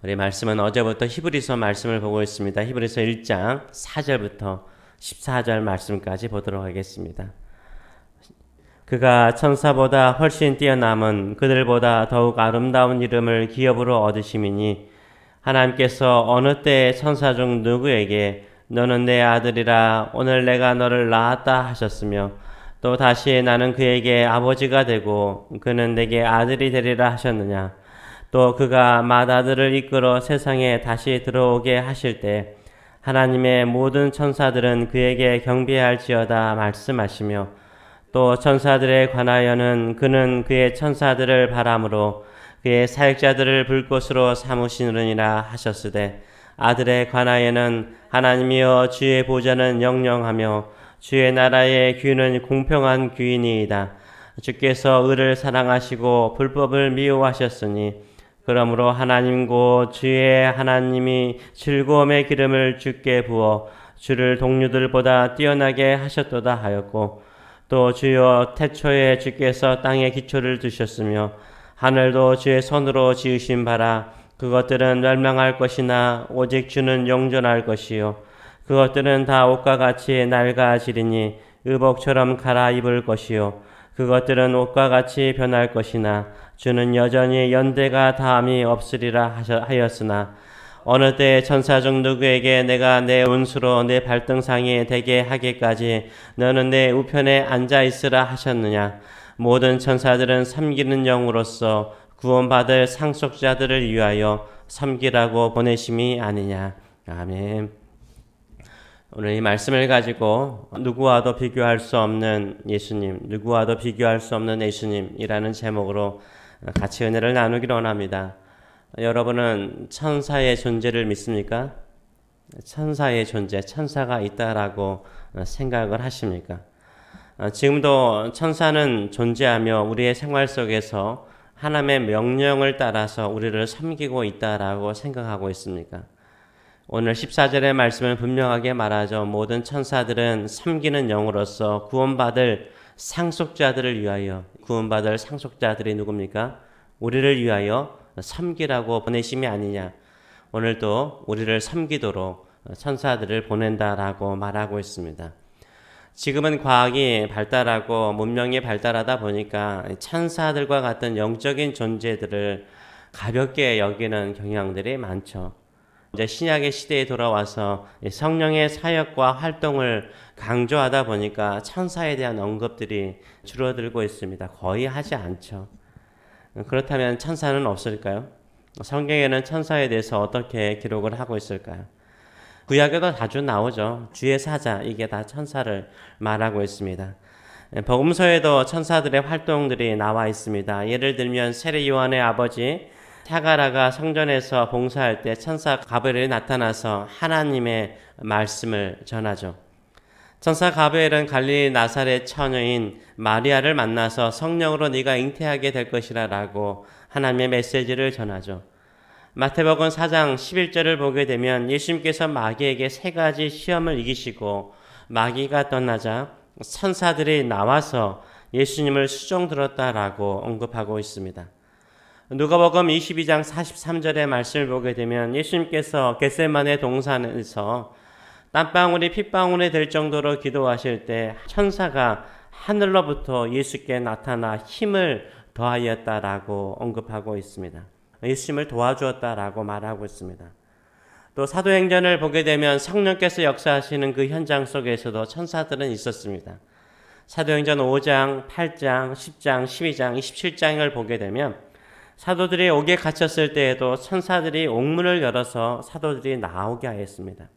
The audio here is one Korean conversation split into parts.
우리 말씀은 어제부터 히브리서 말씀을 보고 있습니다. 히브리서 1장 4절부터 14절 말씀까지 보도록 하겠습니다. 그가 천사보다 훨씬 뛰어남은 그들보다 더욱 아름다운 이름을 기업으로 얻으심이니 하나님께서 어느 때에 천사 중 누구에게 너는 내 아들이라 오늘 내가 너를 낳았다 하셨으며 또 다시 나는 그에게 아버지가 되고 그는 내게 아들이 되리라 하셨느냐. 또 그가 맏아들을 이끌어 세상에 다시 들어오게 하실 때 하나님의 모든 천사들은 그에게 경배할지어다 말씀하시며 또 천사들에 관하여는 그는 그의 천사들을 바람으로 그의 사역자들을 불꽃으로 삼으시느니라 하셨으되 아들에 관하여는 하나님이여 주의 보좌는 영영하며 주의 나라의 규는 공평한 규이니이다. 주께서 의를 사랑하시고 불법을 미워하셨으니 그러므로 하나님고 주의 하나님이 즐거움의 기름을 주께 부어 주를 동료들보다 뛰어나게 하셨도다 하였고 또 주여 태초에 주께서 땅에 기초를 두셨으며 하늘도 주의 손으로 지으신 바라 그것들은 멸망할 것이나 오직 주는 영존할 것이요 그것들은 다 옷과 같이 낡아지리니 의복처럼 갈아입을 것이요 그것들은 옷과 같이 변할 것이나 주는 여전히 연대가 다함이 없으리라 하였으나 어느 때 천사 중 누구에게 내가 내 운수로 내 발등상에 되게 하기까지 너는 내 우편에 앉아 있으라 하셨느냐. 모든 천사들은 섬기는 영으로서 구원받을 상속자들을 위하여 섬기라고 보내심이 아니냐. 아멘. 오늘 이 말씀을 가지고 누구와도 비교할 수 없는 예수님, 누구와도 비교할 수 없는 예수님이라는 제목으로 같이 은혜를 나누기를 원합니다. 여러분은 천사의 존재를 믿습니까? 천사의 존재, 천사가 있다라고 생각을 하십니까? 지금도 천사는 존재하며 우리의 생활 속에서 하나님의 명령을 따라서 우리를 섬기고 있다라고 생각하고 있습니까? 오늘 14절의 말씀을 분명하게 말하죠. 모든 천사들은 섬기는 영으로서 구원받을 상속자들을 위하여, 구원받을 상속자들이 누굽니까? 우리를 위하여 섬기라고 보내심이 아니냐. 오늘도 우리를 섬기도록 천사들을 보낸다라고 말하고 있습니다. 지금은 과학이 발달하고 문명이 발달하다 보니까 천사들과 같은 영적인 존재들을 가볍게 여기는 경향들이 많죠. 이제 신약의 시대에 돌아와서 성령의 사역과 활동을 강조하다 보니까 천사에 대한 언급들이 줄어들고 있습니다. 거의 하지 않죠. 그렇다면 천사는 없을까요? 성경에는 천사에 대해서 어떻게 기록을 하고 있을까요? 구약에도 자주 나오죠. 주의 사자, 이게 다 천사를 말하고 있습니다. 복음서에도 천사들의 활동들이 나와 있습니다. 예를 들면 세례 요한의 아버지 사가라가 성전에서 봉사할 때 천사 가브리엘이 나타나서 하나님의 말씀을 전하죠. 천사 가브리엘은 갈릴리 나사렛 처녀인 마리아를 만나서 성령으로 네가 잉태하게 될 것이라 라고 하나님의 메시지를 전하죠. 마태복음 4장 11절을 보게 되면 예수님께서 마귀에게 세 가지 시험을 이기시고 마귀가 떠나자 천사들이 나와서 예수님을 수종 들었다라고 언급하고 있습니다. 누가복음 22장 43절의 말씀을 보게 되면 예수님께서 겟세마네 동산에서 땀방울이 핏방울이 될 정도로 기도하실 때 천사가 하늘로부터 예수께 나타나 힘을 더하였다라고 언급하고 있습니다. 예수님을 도와주었다라고 말하고 있습니다. 또 사도행전을 보게 되면 성령께서 역사하시는 그 현장 속에서도 천사들은 있었습니다. 사도행전 5장, 8장, 10장, 12장, 27장을 보게 되면 사도들이 옥에 갇혔을 때에도 천사들이 옥문을 열어서 사도들이 나오게 하였습니다.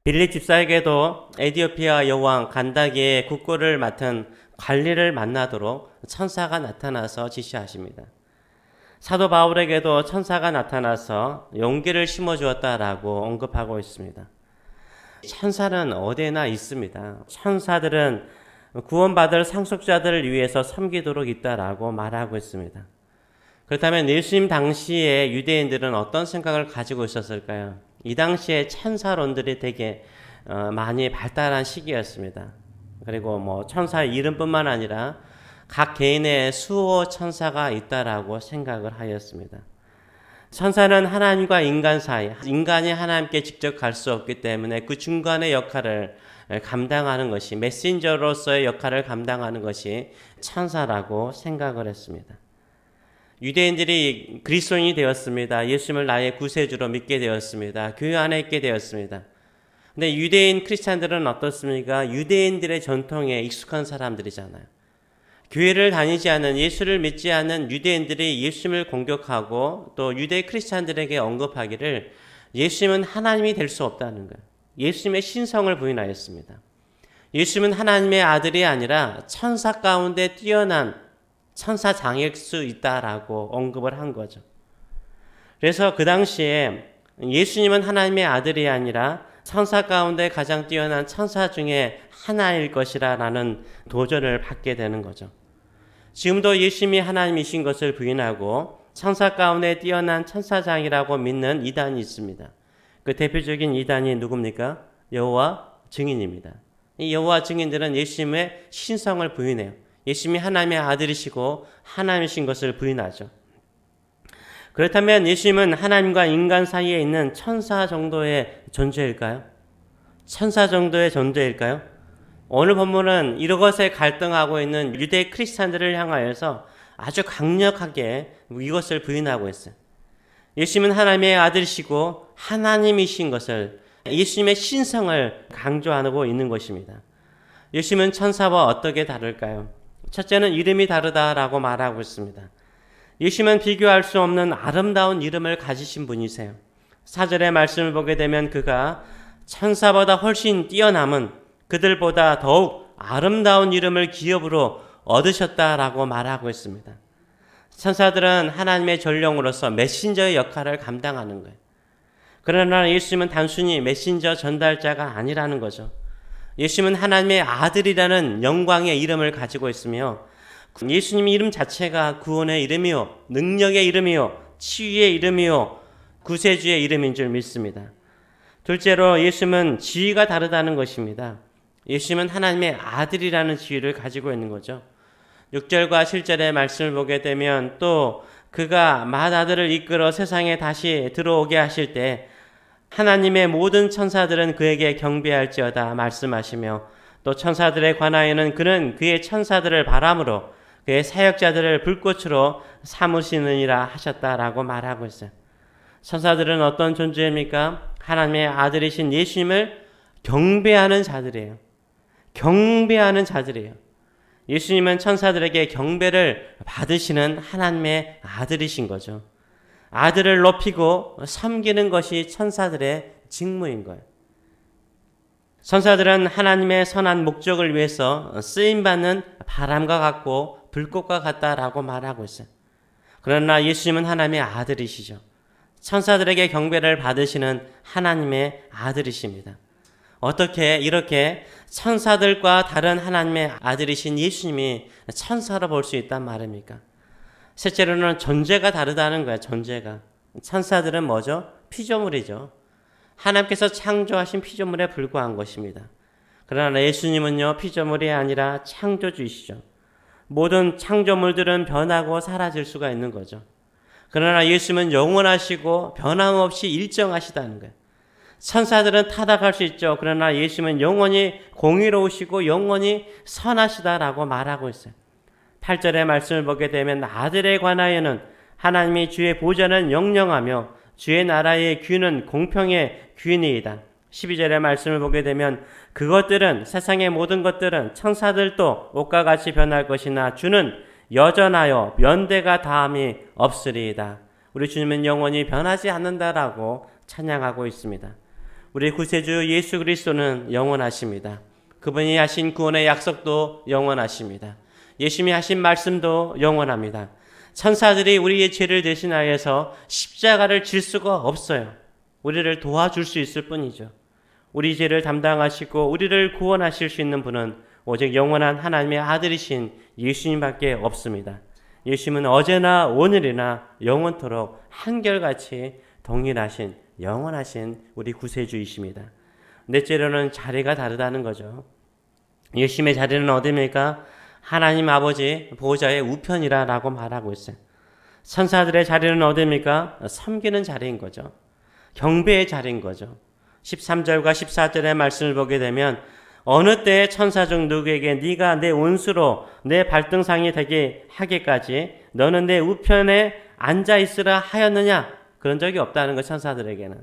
빌립 집사에게도 에티오피아 여왕 간다기의 국고를 맡은 관리를 만나도록 천사가 나타나서 지시하십니다. 사도 바울에게도 천사가 나타나서 용기를 심어주었다라고 언급하고 있습니다. 천사는 어디에나 있습니다. 천사들은 구원받을 상속자들을 위해서 섬기도록 있다라고 말하고 있습니다. 그렇다면 예수님 당시에 유대인들은 어떤 생각을 가지고 있었을까요? 이 당시에 천사론들이 되게 많이 발달한 시기였습니다. 그리고 천사의 이름뿐만 아니라 각 개인의 수호 천사가 있다라고 생각을 하였습니다. 천사는 하나님과 인간 사이, 인간이 하나님께 직접 갈 수 없기 때문에 그 중간의 역할을 감당하는 것이, 메신저로서의 역할을 감당하는 것이 천사라고 생각을 했습니다. 유대인들이 그리스도인이 되었습니다. 예수님을 나의 구세주로 믿게 되었습니다. 교회 안에 있게 되었습니다. 근데 유대인 크리스찬들은 어떻습니까? 유대인들의 전통에 익숙한 사람들이잖아요. 교회를 다니지 않은, 예수를 믿지 않는 유대인들이 예수님을 공격하고 또 유대 크리스찬들에게 언급하기를 예수님은 하나님이 될 수 없다는 거예요. 예수님의 신성을 부인하였습니다. 예수님은 하나님의 아들이 아니라 천사 가운데 뛰어난 천사장일 수 있다라고 언급을 한 거죠. 그래서 그 당시에 예수님은 하나님의 아들이 아니라 천사 가운데 가장 뛰어난 천사 중에 하나일 것이라는 도전을 받게 되는 거죠. 지금도 예수님이 하나님이신 것을 부인하고 천사 가운데 뛰어난 천사장이라고 믿는 이단이 있습니다. 그 대표적인 이단이 누굽니까? 여호와 증인입니다. 이 여호와 증인들은 예수님의 신성을 부인해요. 예수님이 하나님의 아들이시고 하나님이신 것을 부인하죠. 그렇다면 예수님은 하나님과 인간 사이에 있는 천사 정도의 존재일까요? 천사 정도의 존재일까요? 오늘 본문은 이것에 갈등하고 있는 유대 크리스찬들을 향하여서 아주 강력하게 이것을 부인하고 있어요. 예수님은 하나님의 아들이시고 하나님이신 것을, 예수님의 신성을 강조하고 있는 것입니다. 예수님은 천사와 어떻게 다를까요? 첫째는 이름이 다르다라고 말하고 있습니다. 예수님은 비교할 수 없는 아름다운 이름을 가지신 분이세요. 4절의 말씀을 보게 되면 그가 천사보다 훨씬 뛰어남은 그들보다 더욱 아름다운 이름을 기업으로 얻으셨다라고 말하고 있습니다. 천사들은 하나님의 전령으로서 메신저의 역할을 감당하는 거예요. 그러나 예수님은 단순히 메신저 전달자가 아니라는 거죠. 예수님은 하나님의 아들이라는 영광의 이름을 가지고 있으며 예수님 이름 자체가 구원의 이름이요, 능력의 이름이요, 치유의 이름이요, 구세주의 이름인 줄 믿습니다. 둘째로 예수님은 지위가 다르다는 것입니다. 예수님은 하나님의 아들이라는 지위를 가지고 있는 거죠. 6절과 7절의 말씀을 보게 되면 또 그가 맏아들을 이끌어 세상에 다시 들어오게 하실 때 하나님의 모든 천사들은 그에게 경배할지어다 말씀하시며 또 천사들에 관하여는 그는 그의 천사들을 바람으로 그의 사역자들을 불꽃으로 삼으시느니라 하셨다라고 말하고 있어요. 천사들은 어떤 존재입니까? 하나님의 아들이신 예수님을 경배하는 자들이에요. 경배하는 자들이에요. 예수님은 천사들에게 경배를 받으시는 하나님의 아들이신 거죠. 아들을 높이고 섬기는 것이 천사들의 직무인 거예요. 천사들은 하나님의 선한 목적을 위해서 쓰임받는 바람과 같고 불꽃과 같다라고 말하고 있어요. 그러나 예수님은 하나님의 아들이시죠. 천사들에게 경배를 받으시는 하나님의 아들이십니다. 어떻게 이렇게 천사들과 다른 하나님의 아들이신 예수님이 천사로 볼 수 있단 말입니까? 셋째로는 존재가 다르다는 거예요. 존재가. 천사들은 뭐죠? 피조물이죠. 하나님께서 창조하신 피조물에 불과한 것입니다. 그러나 예수님은요, 피조물이 아니라 창조주이시죠. 모든 창조물들은 변하고 사라질 수가 있는 거죠. 그러나 예수님은 영원하시고 변함없이 일정하시다는 거예요. 천사들은 타락할 수 있죠. 그러나 예수님은 영원히 공의로우시고 영원히 선하시다라고 말하고 있어요. 8절의 말씀을 보게 되면 아들에 관하여는 하나님이 주의 보좌는 영영하며 주의 나라의 귀는 공평의 귀니이다. 12절의 말씀을 보게 되면 그것들은, 세상의 모든 것들은 천사들도 옷과 같이 변할 것이나 주는 여전하여 면대가 다함이 없으리이다. 우리 주님은 영원히 변하지 않는다라고 찬양하고 있습니다. 우리 구세주 예수 그리스도는 영원하십니다. 그분이 하신 구원의 약속도 영원하십니다. 예수님이 하신 말씀도 영원합니다. 천사들이 우리의 죄를 대신하여서 십자가를 질 수가 없어요. 우리를 도와줄 수 있을 뿐이죠. 우리 죄를 담당하시고 우리를 구원하실 수 있는 분은 오직 영원한 하나님의 아들이신 예수님밖에 없습니다. 예수님은 어제나 오늘이나 영원토록 한결같이 동일하신 영원하신 우리 구세주이십니다. 넷째로는 자리가 다르다는 거죠. 예수님의 자리는 어디입니까? 하나님 아버지 보좌의 우편이라고 말하고 있어요. 천사들의 자리는 어디입니까? 섬기는 자리인 거죠. 경배의 자리인 거죠. 13절과 14절의 말씀을 보게 되면 어느 때에 천사 중 누구에게 네가 내 원수로 내 발등상이 되게 하기까지 너는 내 우편에 앉아 있으라 하였느냐? 그런 적이 없다는 거 천사들에게는.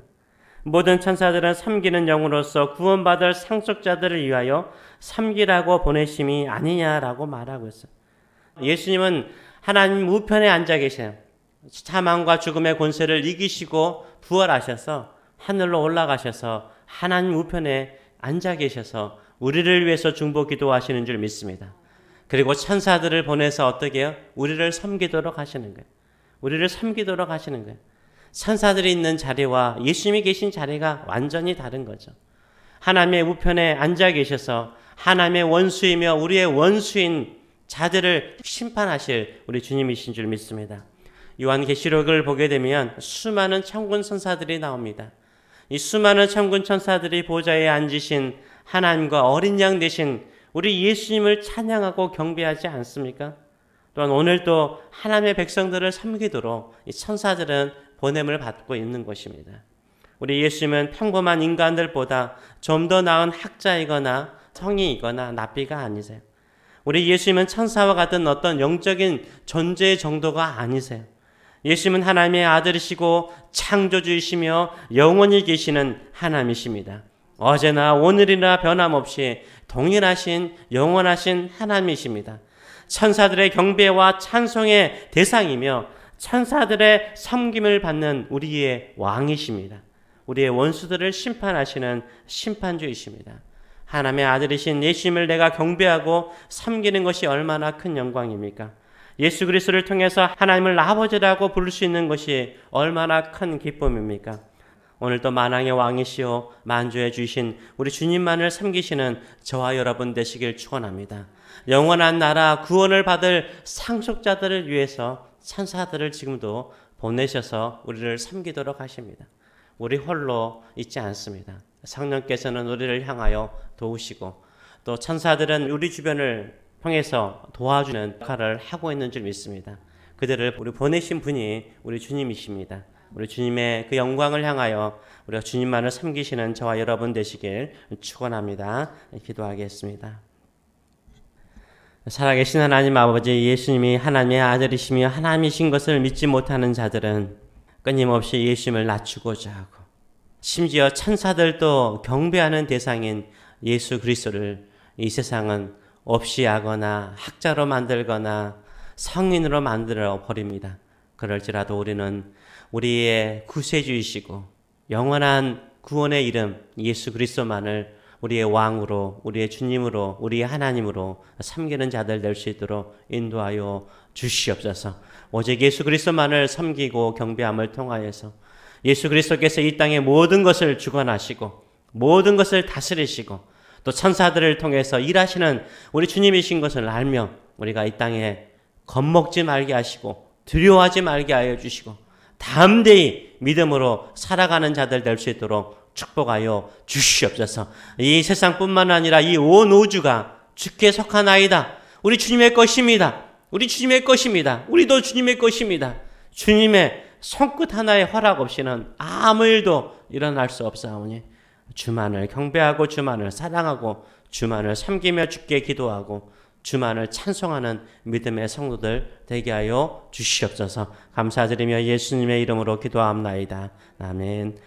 모든 천사들은 섬기는 영으로서 구원받을 상속자들을 위하여 섬기라고 보내심이 아니냐라고 말하고 있어요. 예수님은 하나님 우편에 앉아 계세요. 사망과 죽음의 권세를 이기시고 부활하셔서 하늘로 올라가셔서 하나님 우편에 앉아 계셔서 우리를 위해서 중보 기도하시는 줄 믿습니다. 그리고 천사들을 보내서 어떻게 해요? 우리를 섬기도록 하시는 거예요. 우리를 섬기도록 하시는 거예요. 천사들이 있는 자리와 예수님이 계신 자리가 완전히 다른 거죠. 하나님의 우편에 앉아 계셔서 하나님의 원수이며 우리의 원수인 자들을 심판하실 우리 주님이신 줄 믿습니다. 요한계시록을 보게 되면 수많은 천군 천사들이 나옵니다. 이 수많은 천군 천사들이 보좌에 앉으신 하나님과 어린 양 되신 우리 예수님을 찬양하고 경배하지 않습니까? 또한 오늘도 하나님의 백성들을 섬기도록 이 천사들은 보냄을 받고 있는 것입니다. 우리 예수님은 평범한 인간들보다 좀 더 나은 학자이거나 성의이거나 납비가 아니세요. 우리 예수님은 천사와 같은 어떤 영적인 존재의 정도가 아니세요. 예수님은 하나님의 아들이시고 창조주이시며 영원히 계시는 하나님이십니다. 어제나 오늘이나 변함없이 동일하신 영원하신 하나님이십니다. 천사들의 경배와 찬송의 대상이며 천사들의 섬김을 받는 우리의 왕이십니다. 우리의 원수들을 심판하시는 심판주이십니다. 하나님의 아들이신 예수님을 내가 경배하고 섬기는 것이 얼마나 큰 영광입니까? 예수 그리스도를 통해서 하나님을 아버지라고 부를 수 있는 것이 얼마나 큰 기쁨입니까? 오늘도 만왕의 왕이시오 만주해 주신 우리 주님만을 섬기시는 저와 여러분 되시길 축원합니다. 영원한 나라 구원을 받을 상속자들을 위해서 천사들을 지금도 보내셔서 우리를 섬기도록 하십니다. 우리 홀로 있지 않습니다. 성령께서는 우리를 향하여 도우시고 또 천사들은 우리 주변을 통해서 도와주는 역할을 하고 있는 줄 믿습니다. 그들을 우리 보내신 분이 우리 주님이십니다. 우리 주님의 그 영광을 향하여 우리가 주님만을 섬기시는 저와 여러분 되시길 축원합니다. 기도하겠습니다. 살아계신 하나님 아버지, 예수님이 하나님의 아들이시며 하나님이신 것을 믿지 못하는 자들은 끊임없이 예수님을 낮추고자 하고 심지어 천사들도 경배하는 대상인 예수 그리스도를 이 세상은 없이 하거나 학자로 만들거나 성인으로 만들어 버립니다. 그럴지라도 우리는 우리의 구세주이시고 영원한 구원의 이름 예수 그리스도만을 우리의 왕으로, 우리의 주님으로, 우리의 하나님으로 섬기는 자들 될 수 있도록 인도하여 주시옵소서. 오직 예수 그리스도만을 섬기고 경배함을 통하여서 예수 그리스도께서 이 땅의 모든 것을 주관하시고 모든 것을 다스리시고 또 천사들을 통해서 일하시는 우리 주님이신 것을 알며 우리가 이 땅에 겁먹지 말게 하시고 두려워하지 말게 하여 주시고 담대히 믿음으로 살아가는 자들 될 수 있도록 축복하여 주시옵소서. 이 세상뿐만 아니라 이 온 우주가 주께 속하나이다. 우리 주님의 것입니다. 우리 주님의 것입니다. 우리도 주님의 것입니다. 주님의 손끝 하나의 허락 없이는 아무 일도 일어날 수 없사오니 주만을 경배하고 주만을 사랑하고 주만을 섬기며 주께 기도하고 주만을 찬송하는 믿음의 성도들 되게 하여 주시옵소서. 감사드리며 예수님의 이름으로 기도합나이다. 아멘.